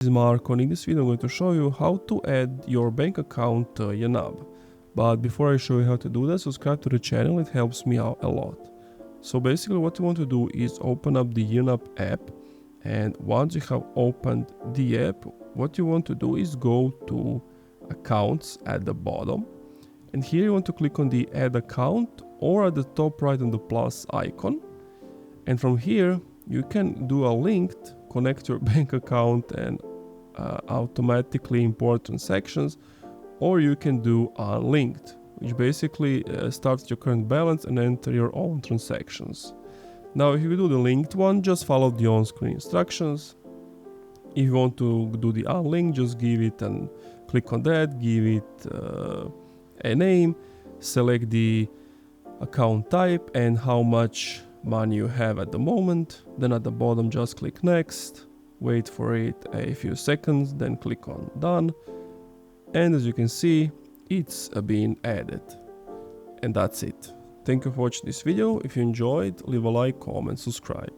This is Marko, and in this video I'm going to show you how to add your bank account to YNAB. But before I show you how to do that, subscribe to the channel, it helps me out a lot. So basically what you want to do is open up the YNAB app, and once you have opened the app, what you want to do is go to accounts at the bottom, and here you want to click on the add account or at the top right on the plus icon, and from here you can do a linked, connect your bank account and automatically import transactions, or you can do unlinked, which basically starts your current balance and enter your own transactions. Now if you do the linked one, just follow the on-screen instructions. If you want to do the unlinked, just give it and click on that, give it a name, select the account type and how much money you have at the moment. Then at the bottom just click next, wait for it a few seconds, then click on done, and as you can see it's being added. And that's it. Thank you for watching this video. If you enjoyed, leave a like, comment, subscribe.